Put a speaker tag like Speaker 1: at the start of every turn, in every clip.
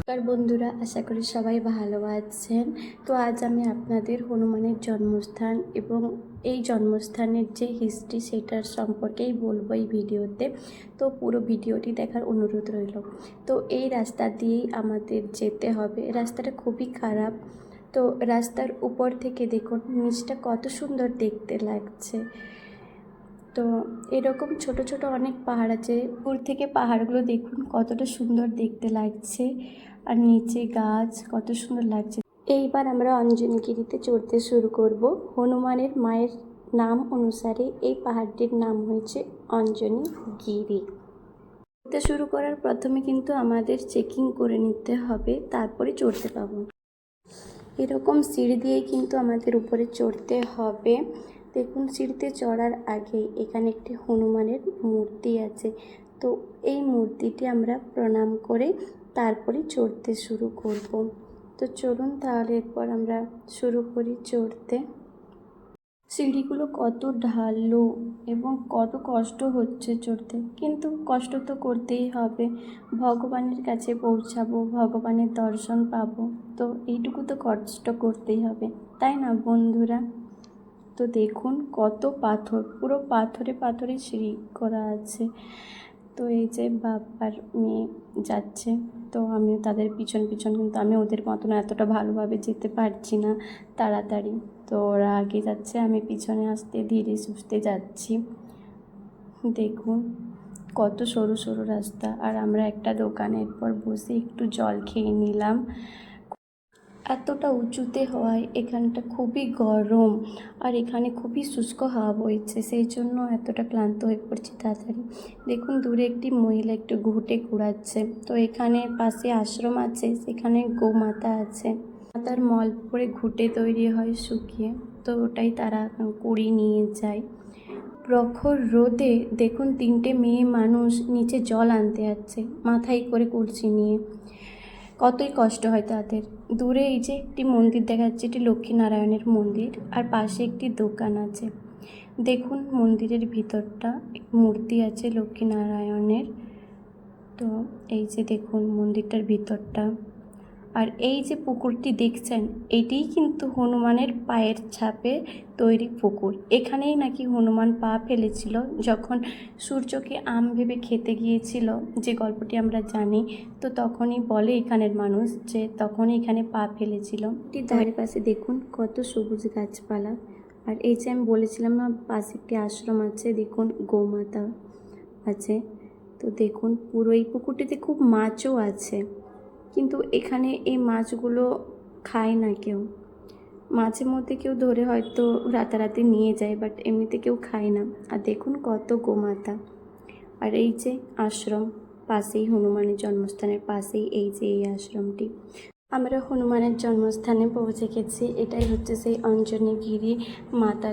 Speaker 1: নমস্কার বন্ধুরা, আশা করি সবাই ভালো আছেন। তো আজ আমি আপনাদের হনুমানের জন্মস্থান এবং এই জন্মস্থানের যে হিস্ট্রি সেটার সম্পর্কেই বলবো এই ভিডিওতে। তো পুরো ভিডিওটি দেখার অনুরোধ রইল। তো এই রাস্তা দিয়েই আমাদের যেতে হবে। রাস্তাটা খুবই খারাপ। তো রাস্তার উপর থেকে দেখুন নিচটা কত সুন্দর দেখতে লাগছে। তো এরকম ছোট ছোট অনেক পাহাড় আছে। উপর থেকে পাহাড়গুলো দেখুন কতটা সুন্দর দেখতে লাগছে, আর নিচে গাছ কত সুন্দর লাগছে। এইবার আমরা অঞ্জনগিরিতে চড়তে শুরু করব। হনুমানের মায়ের নাম অনুসারে এই পাহাড়টির নাম হয়েছে অঞ্জনগিরি। চড়তে শুরু করার প্রথমে কিন্তু আমাদের চেকিং করে নিতে হবে, তারপরে চড়তে পাবো। এরকম সিঁড়ি দিয়েই কিন্তু আমাদের উপরে চড়তে হবে। দেখুন সিঁড়িতে চড়ার আগে এখানে একটি হনুমানের মূর্তি আছে। তো এই মূর্তিটি আমরা প্রণাম করে তারপরে চড়তে শুরু করব। তো চলুন তাহলে এরপর আমরা শুরু করি চড়তে। সিঁড়িগুলো কত ঢালু এবং কত কষ্ট হচ্ছে চড়তে, কিন্তু কষ্ট তো করতেই হবে। ভগবানের কাছে পৌঁছাবো, ভগবানের দর্শন পাবো, তো এইটুকু তো কষ্ট করতেই হবে, তাই না বন্ধুরা? তো দেখুন কত পাথর, পুরো পাথরে পাথরে সিঁড়ি করা আছে। তো এই যে বাবার মেয়ে যাচ্ছে, তো আমিও তাদের পিছন পিছন, কিন্তু আমি ওদের মতন এতটা ভালোভাবে যেতে পারছি না তাড়াতাড়ি। তো ওরা আগে যাচ্ছে, আমি পিছনে আসতে ধীরে সুস্থে যাচ্ছি। দেখুন কত সরু সরু রাস্তা, আর আমরা একটা দোকানের পর বসে একটু জল খেয়ে নিলাম। এতটা উঁচুতে হওয়ায় এখানটা খুবই গরম, আর এখানে খুবই শুষ্ক হাওয়া বইছে, সেই জন্য এতটা ক্লান্ত হয়ে পড়ছি তাড়াতাড়ি। দেখুন দূরে একটি মহিলা একটু ঘুঁটে কুড়াচ্ছে। তো এখানে পাশে আশ্রম আছে, সেখানে গোমাতা আছে। মাতার মল পরে ঘুঁটে তৈরি হয় শুকিয়ে, তো ওটাই তারা কুড়িয়ে নিয়ে যায়। প্রখর রোদে দেখুন 3টে মেয়ে মানুষ নিচে জল আনতে যাচ্ছে মাথায় করে কলসি নিয়ে। কতই কষ্ট হয় তাদের। দূরে এই যে একটি মন্দির দেখা যাচ্ছে, এটি লক্ষ্মীনারায়ণের মন্দির, আর পাশে একটি দোকান আছে। দেখুন মন্দিরের ভিতরটা, মূর্তি আছে লক্ষ্মীনারায়ণের। তো এই যে দেখুন মন্দিরটার ভিতরটা, আর এই যে পুকুরটি দেখছেন, এটিই কিন্তু হনুমানের পায়ের ছাপে তৈরি পুকুর। এখানেই নাকি হনুমান পা ফেলেছিল যখন সূর্যকে আম ভেবে খেতে গিয়েছিল, যে গল্পটি আমরা জানি। তো তখনই বলে এখানের মানুষ যে তখনই এখানে পা ফেলেছিল। এটি ধারে পাশে দেখুন কত সবুজ গাছপালা, আর এই যে আমি বলেছিলাম না পাশে একটি আশ্রম আছে, দেখুন গোমাতা আছে। তো দেখুন পুরো এই পুকুরটিতে খুব মাছও আছে, কিন্তু এখানে এই মাছগুলো খায় না কেউ। মাঝে মধ্যে কেউ ধরে হয়তো রাতারাতি নিয়ে যায়, বাট এমনিতে কেউ খায় না। আর দেখুন কত গোমাতা, আর এই যে আশ্রম পাশেই, হনুমানের জন্মস্থানের পাশেই এই যে এই আশ্রমটি। আমরা হনুমানের জন্মস্থানে পৌঁছে গেছি। এটাই হচ্ছে সেই অঞ্জনগিরি মাতা,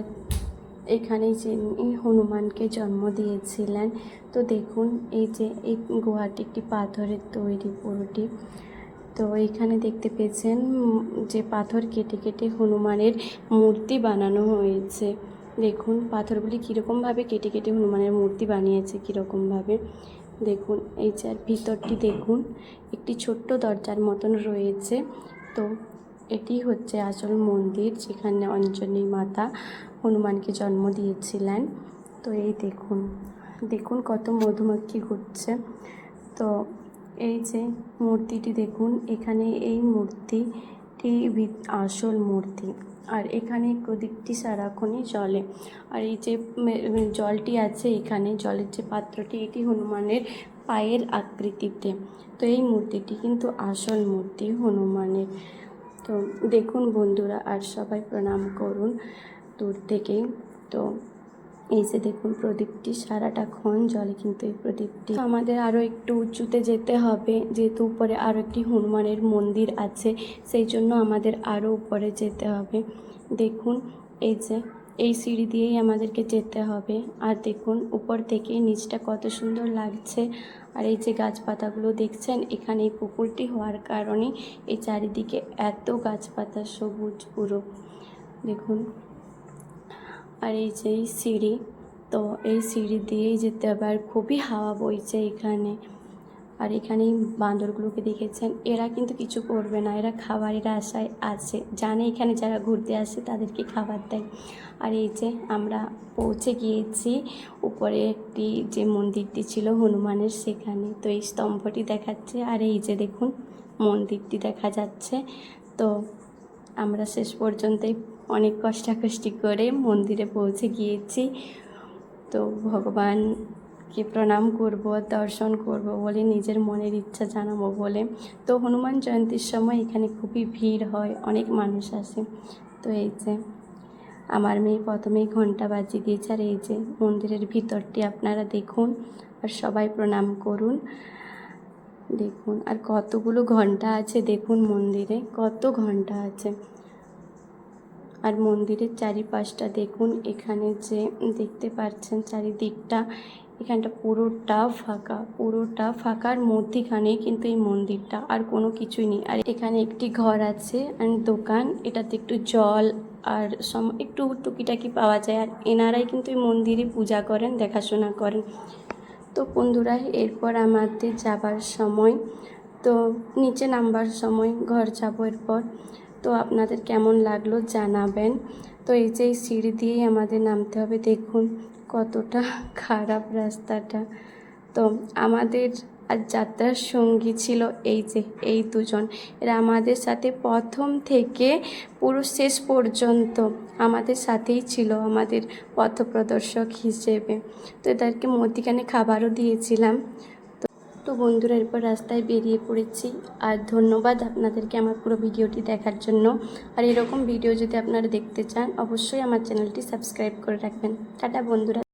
Speaker 1: এখানেই যিনি হনুমানকে জন্ম দিয়েছিলেন। তো দেখুন এই যে এই গুহাটি একটি পাথরের তৈরি পুরোটি। তো এইখানে দেখতে পেয়েছেন যে পাথর কেটে কেটে হনুমানের মূর্তি বানানো হয়েছে। দেখুন পাথরগুলি কীরকমভাবে কেটে কেটে হনুমানের মূর্তি বানিয়েছে কীরকমভাবে। দেখুন এই যে ভিতরটি দেখুন, একটি ছোট্ট দরজার মতন রয়েছে। তো এটি হচ্ছে আসল মন্দির, যেখানে অঞ্জনী মাতা হনুমানকে জন্ম দিয়েছিলেন। তো এই দেখুন, দেখুন কত মধুমাছি ঘুরছে। তো এই যে মূর্তিটি দেখুন, এখানে এই মূর্তিটি আসল মূর্তি, আর এখানে প্রদীপটি সারাক্ষণই জ্বলে। আর এই যে জলটি আছে এখানে, জলের যে পাত্রটি, এটি হনুমানের পায়ের আকৃতিতে। তো এই মূর্তিটি কিন্তু আসল মূর্তি হনুমানের। তো দেখুন বন্ধুরা, আর সবাই প্রণাম করুন দূর থেকেই। তো এই যে দেখুন প্রদীপটি সারাটাক্ষণ জলে, কিন্তু এই প্রদীপটি আমাদের আরও একটু উঁচুতে যেতে হবে, যেহেতু উপরে আরও একটি হনুমানের মন্দির আছে, সেই জন্য আমাদের আরও উপরে যেতে হবে। দেখুন এই যে এই সিঁড়ি দিয়েই আমাদেরকে যেতে হবে। আর দেখুন উপর থেকে নিচটা কত সুন্দর লাগছে। আর এই যে গাছপাতাগুলো দেখছেন, এখানে এই পুকুরটি হওয়ার কারণে এই চারিদিকে এত গাছপাতা সবুজ পুরো দেখুন। আর এই যে এই সিঁড়ি, তো এই সিঁড়ি দিয়েই যেতে হবে, আর খুবই হাওয়া বইছে এখানে। আর এখানেই বাঁদরগুলোকে দেখেছেন, এরা কিন্তু কিছু করবে না, এরা খাবারের আশায় আছে, জানে এখানে যারা ঘুরতে আসে তাদেরকে খাবার দেয়। আর এই যে আমরা পৌঁছে গিয়েছি উপরে একটি যে মন্দিরটি ছিল হনুমানের, সেখানে। তো এই স্তম্ভটি দেখাচ্ছে, আর এই যে দেখুন মন্দিরটি দেখা যাচ্ছে। তো আমরা শেষ পর্যন্তই অনেক কষ্টাকষ্টি করে মন্দিরে পৌঁছে গিয়েছি। তো ভগবানকে প্রণাম করব, দর্শন করব বলে, নিজের মনের ইচ্ছা জানাবো বলে। তো হনুমান জয়ন্তীর সময় এখানে খুবই ভিড় হয়, অনেক মানুষ আসে। তো এই যে আমার মেয়ে প্রথমেই ঘন্টা বাজিয়ে দিয়েছে, আর এই যে মন্দিরের ভিতরটি আপনারা দেখুন আর সবাই প্রণাম করুন। দেখুন আর কতগুলো ঘন্টা আছে, দেখুন মন্দিরে কত ঘন্টা আছে। আর মন্দিরের চারিপাশটা দেখুন, এখানে যে দেখতে পাচ্ছেন চারিদিকটা, এখানটা পুরোটা ফাঁকার মধ্যিখানে কিন্তু এই মন্দিরটা, আর কোনো কিছুই নেই। আর এখানে একটি ঘর আছে আর দোকান, এটাতে একটু জল আর একটু টুকিটাকি পাওয়া যায়। আর এনারাই কিন্তু এই মন্দিরে পূজা করেন, দেখাশোনা করেন। তো বন্ধুরা, এরপর আমাদের যাবার সময়, তো নিচে নামবার সময় ঘর যাবো এরপর। তো আপনাদের কেমন লাগলো জানাবেন। তো এই যে সিঁড়ি দিয়েই আমাদের নামতে হবে, দেখুন কতটা খারাপ রাস্তাটা। তো আমাদের আর যাত্রার সঙ্গী ছিল এই দুজন, এরা আমাদের সাথে প্রথম থেকে পুরো শেষ পর্যন্ত আমাদের সাথেই ছিল, আমাদের পথপ্রদর্শক হিসেবে। তো এদেরকে মধ্যিখানে খাবারও দিয়েছিলাম। তো বন্ধুরা, এরপর রাস্তায় বেরিয়ে পড়েছি। আর ধন্যবাদ আপনাদেরকে আমার পুরো ভিডিওটি দেখার জন্য। আর এরকম ভিডিও যদি আপনারা দেখতে চান, অবশ্যই আমার চ্যানেলটি সাবস্ক্রাইব করে রাখবেন। টাটা বন্ধুরা।